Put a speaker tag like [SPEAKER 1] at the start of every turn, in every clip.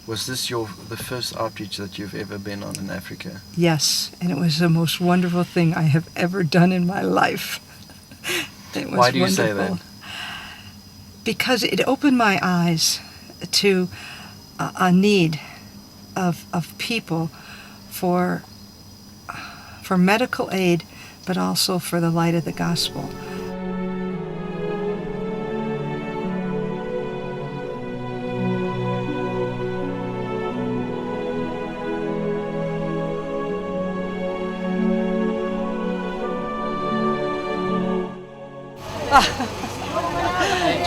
[SPEAKER 1] Was this the first outreach that you've ever been on in Africa?
[SPEAKER 2] Yes, and it was the most wonderful thing I have ever done in my life. It was
[SPEAKER 1] Why do you
[SPEAKER 2] wonderful.
[SPEAKER 1] say that?
[SPEAKER 2] Because it opened my eyes to a need of people for medical aid, but also for the light of the gospel.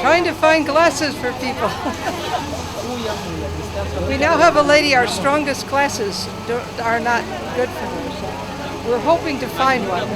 [SPEAKER 2] Trying to find glasses for people. We now have a lady, our strongest glasses are not good for her. So we're hoping to find one.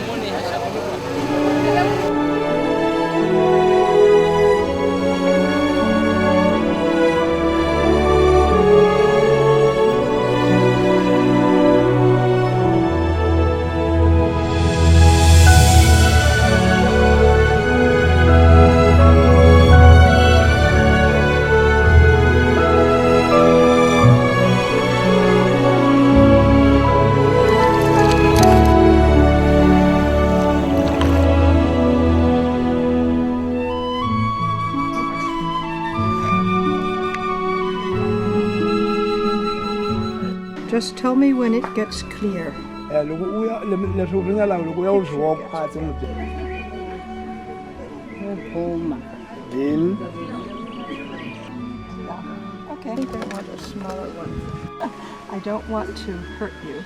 [SPEAKER 2] Just tell me when it gets clear. Okay, I think I want a smaller one. I don't want to hurt you.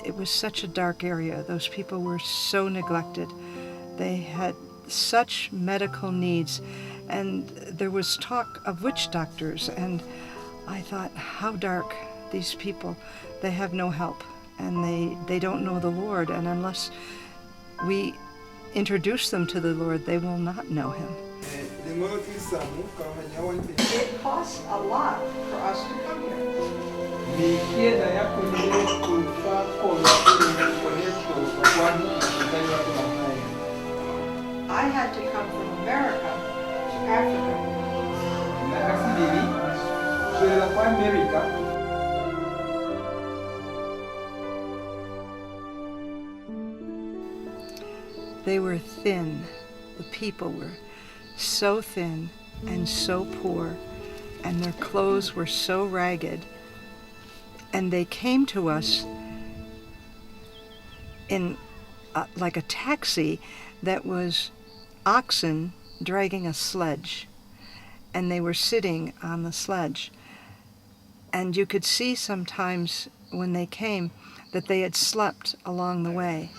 [SPEAKER 2] It was such a dark area. Those people were so neglected. They had such medical needs, and there was talk of witch doctors, and I thought, how dark, these people. They have no help, and they don't know the Lord, and unless we introduce them to the Lord, they will not know Him. It costs a lot for us to come here. I had to come from America to Africa. They were thin. The people were so thin and so poor, and their clothes were so ragged. And they came to us in like a taxi that was oxen dragging a sledge, and they were sitting on the sledge. And you could see sometimes when they came that they had slept along the way.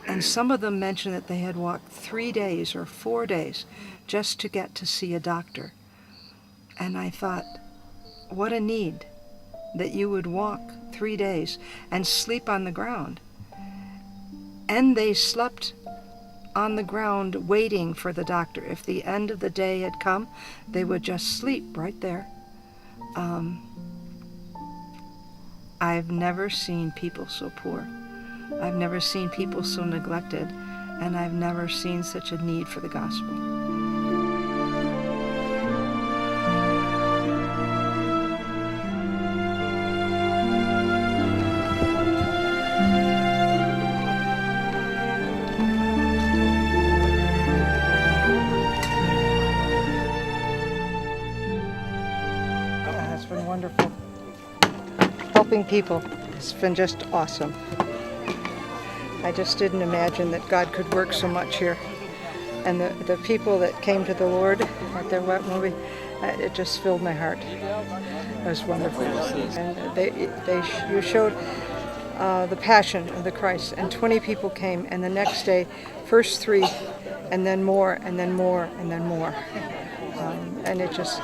[SPEAKER 2] And some of them mentioned that they had walked 3 days or 4 days just to get to see a doctor. And I thought, what a need that you would walk 3 days and sleep on the ground. And they slept on the ground waiting for the doctor. If the end of the day had come, they would just sleep right there. I've never seen people so poor. I've never seen people so neglected, and I've never seen such a need for the gospel. helping people has been just awesome. I just didn't imagine that God could work so much here. And the people that came to the Lord at their wet movie, it just filled my heart. It was wonderful. And you showed the passion of the Christ, and 20 people came, and the next day, first 3, and then more, and then more, and then more. And it just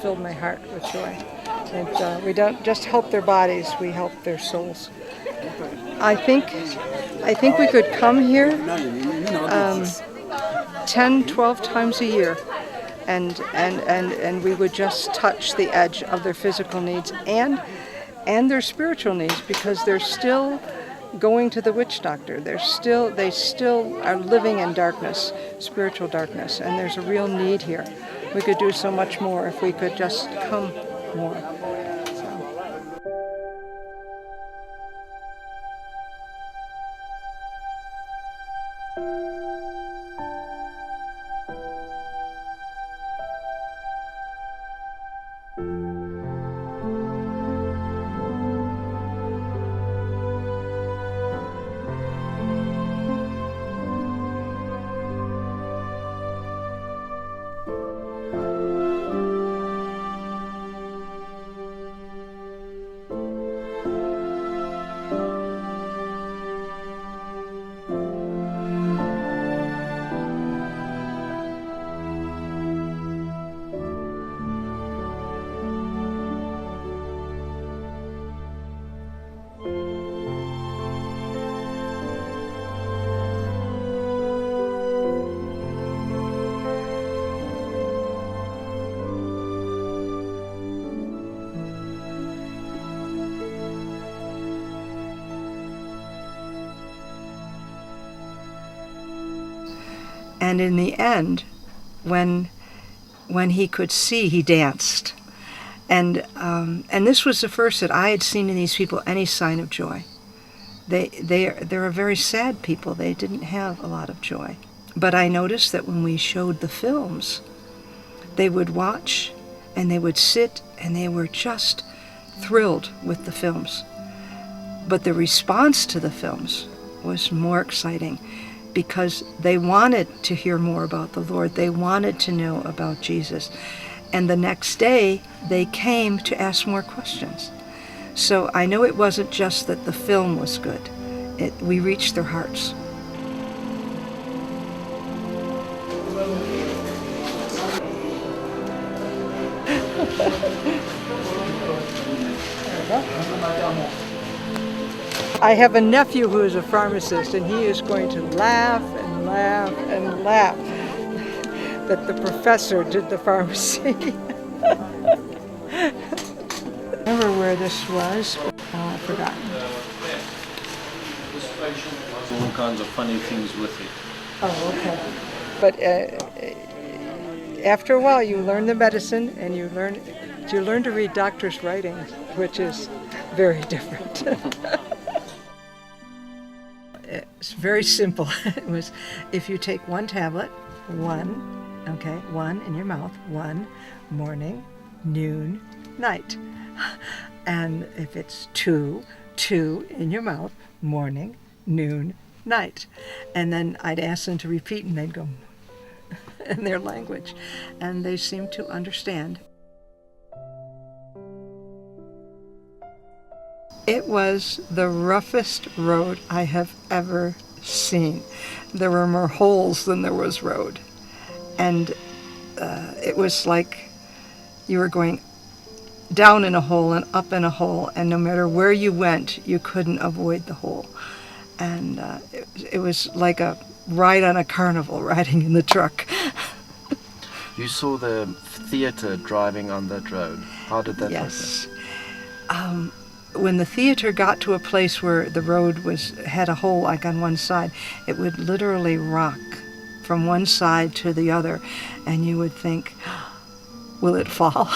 [SPEAKER 2] filled my heart with joy. And we don't just help their bodies, we help their souls. I think we could come here 10, 12 times a year, and we would just touch the edge of their physical needs and their spiritual needs, because they're still going to the witch doctor. They still are living in darkness, spiritual darkness, and there's a real need here. We could do so much more if we could just come more. And in the end, when he could see, he danced. And this was the first that I had seen in these people any sign of joy. They're a very sad people. They didn't have a lot of joy. But I noticed that when we showed the films, they would watch and they would sit and they were just thrilled with the films. But the response to the films was more exciting, because they wanted to hear more about the Lord. They wanted to know about Jesus. And the next day, they came to ask more questions. So I know it wasn't just that the film was good. We reached their hearts. I have a nephew who is a pharmacist, and he is going to laugh and laugh and laugh that the professor did the pharmacy. Remember where this was? I've forgotten.
[SPEAKER 3] All kinds of funny things with it.
[SPEAKER 2] Oh, okay. But after a while, you learn the medicine, and you learn to read doctors' writings, which is very different. It's very simple. It was, if you take one tablet, one in your mouth, 1, morning, noon, night. And if it's 2 in your mouth, morning, noon, night. And then I'd ask them to repeat, and they'd go in their language. And they seemed to understand. It was the roughest road I have ever seen. There were more holes than there was road. And it was like you were going down in a hole and up in a hole, and no matter where you went, you couldn't avoid the hole. And it was like a ride on a carnival, riding in the truck.
[SPEAKER 1] You saw the theater driving on that road. How did that
[SPEAKER 2] Yes. When the theater got to a place where the road had a hole like on one side, it would literally rock from one side to the other, and you would think, will it fall?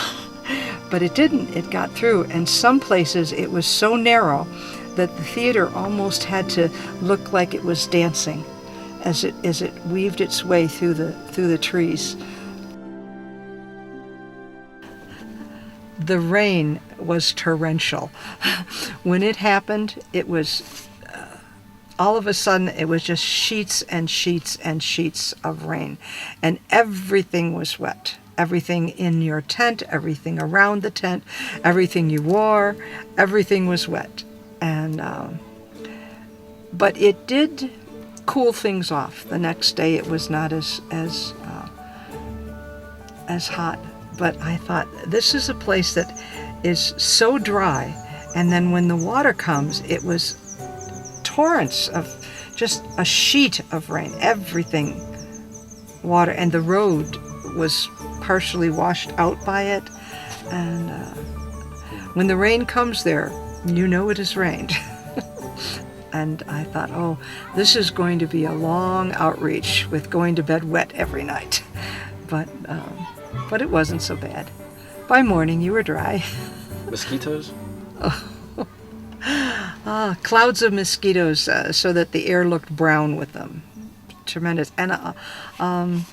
[SPEAKER 2] But it didn't. It got through, and some places it was so narrow that the theater almost had to look like it was dancing as it weaved its way through the trees. the rain was torrential. When it happened, it was all of a sudden it was just sheets and sheets and sheets of rain, and everything was wet. Everything in your tent, everything around the tent, everything you wore, everything was wet. And but it did cool things off. The next day it was not as hot. But I thought, this is a place that is so dry, and then when the water comes, it was torrents of just a sheet of rain, everything water, and the road was partially washed out by it. And when the rain comes there, you know it has rained. And I thought, oh, this is going to be a long outreach with going to bed wet every night. But it wasn't so bad. By morning, you were dry.
[SPEAKER 1] Mosquitoes?
[SPEAKER 2] Clouds of mosquitoes, so that the air looked brown with them. Tremendous. And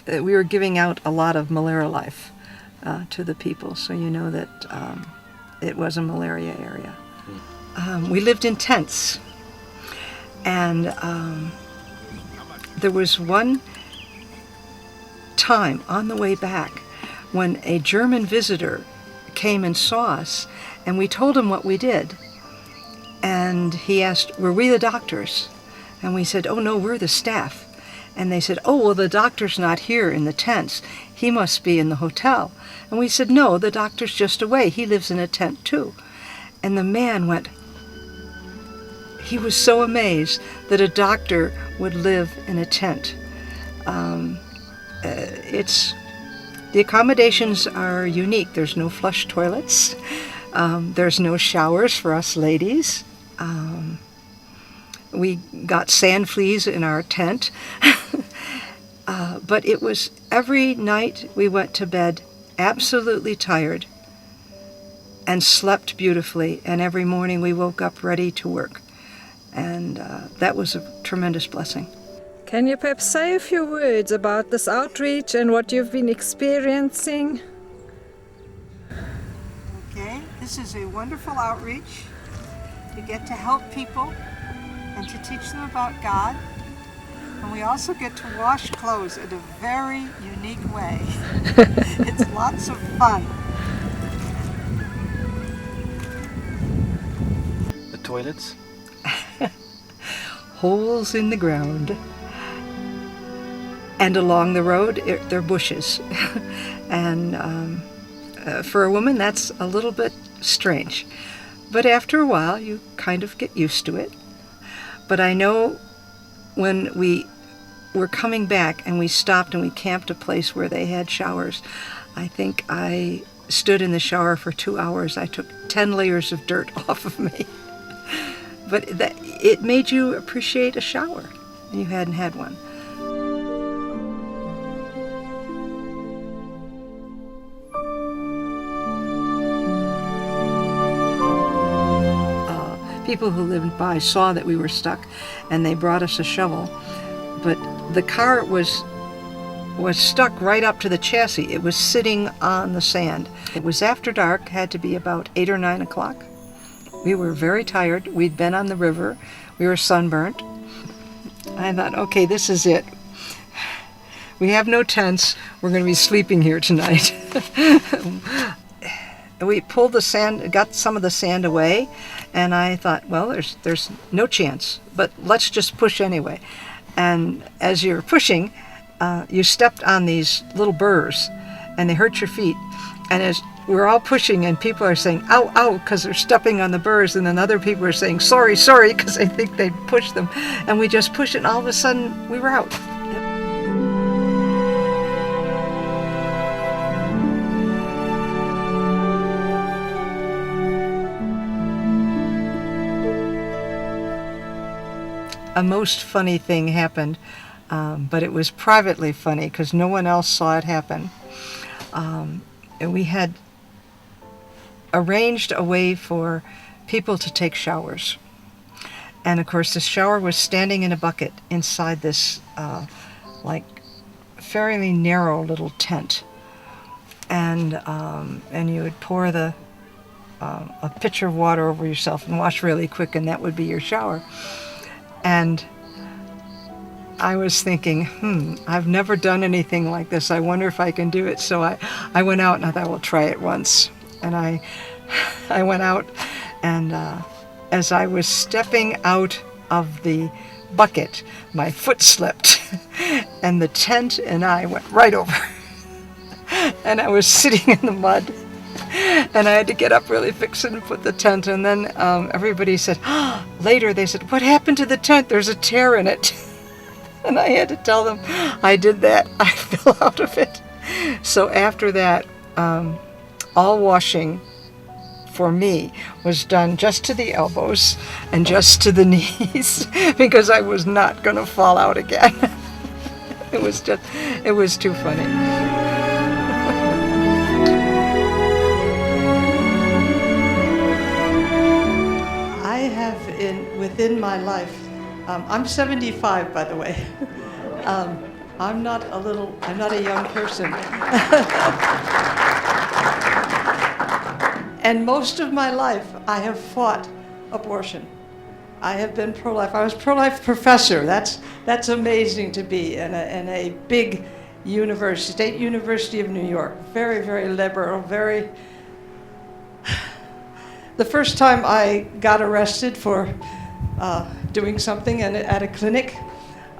[SPEAKER 2] we were giving out a lot of malaria life to the people, so you know that it was a malaria area. We lived in tents, and there was one time on the way back when a German visitor came and saw us, and we told him what we did. And he asked, were we the doctors? And we said, oh no, we're the staff. And they said, oh, well, the doctor's not here in the tents. He must be in the hotel. And we said, no, the doctor's just away. He lives in a tent too. And the man went, he was so amazed that a doctor would live in a tent. The accommodations are unique. There's no flush toilets. There's no showers for us ladies. We got sand fleas in our tent. But it was every night we went to bed absolutely tired and slept beautifully, and every morning we woke up ready to work. And that was a tremendous blessing.
[SPEAKER 4] Can you perhaps say a few words about this outreach and what you've been experiencing?
[SPEAKER 2] Okay, this is a wonderful outreach. You get to help people and to teach them about God. And we also get to wash clothes in a very unique way. It's lots of fun.
[SPEAKER 1] The toilets?
[SPEAKER 2] Holes in the ground. And along the road, there are bushes. And for a woman, that's a little bit strange. But after a while, you kind of get used to it. But I know when we were coming back and we stopped and we camped a place where they had showers, I think I stood in the shower for 2 hours. I took 10 layers of dirt off of me. But it made you appreciate a shower, and you hadn't had one. People who lived by saw that we were stuck, and they brought us a shovel. But the car was stuck right up to the chassis. It was sitting on the sand. It was after dark, had to be about 8 or 9 o'clock. We were very tired. We'd been on the river. We were sunburnt. I thought, okay, this is it. We have no tents. We're going to be sleeping here tonight. We pulled the sand, got some of the sand away, and I thought, well, there's no chance, but let's just push anyway. And as you're pushing, you stepped on these little burrs, and they hurt your feet. And as we're all pushing, and people are saying, ow, ow, because they're stepping on the burrs, and then other people are saying, sorry, sorry, because they think they pushed them. And we just pushed it, and all of a sudden, we were out. A most funny thing happened, but it was privately funny because no one else saw it happen. And we had arranged a way for people to take showers. And of course the shower was standing in a bucket inside this like fairly narrow little tent. and you would pour a pitcher of water over yourself and wash really quick, and that would be your shower. And I was thinking, I've never done anything like this. I wonder if I can do it. So I went out and I thought, we'll try it once. And I went out, and as I was stepping out of the bucket, my foot slipped, and the tent and I went right over. And I was sitting in the mud, and I had to get up really fix it and put the tent. And then everybody said, later they said, what happened to the tent? There's a tear in it. And I had to tell them, I did that. I fell out of it. So after that, all washing for me was done just to the elbows and just to the knees, because I was not going to fall out again. It was too funny. I have within my life, I'm 75, by the way. I'm not a young person. And most of my life, I have fought abortion. I have been pro-life. I was pro-life professor. That's amazing to be in a big university, State University of New York. Very, very liberal, very... The first time I got arrested for doing something at a clinic,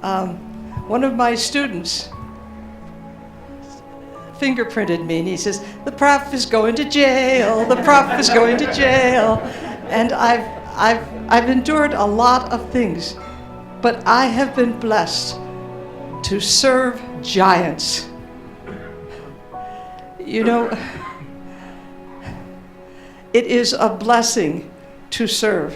[SPEAKER 2] one of my students fingerprinted me, and he says, the prof is going to jail, the prof is going to jail. And I've endured a lot of things, but I have been blessed to serve giants. You know, it is a blessing to serve.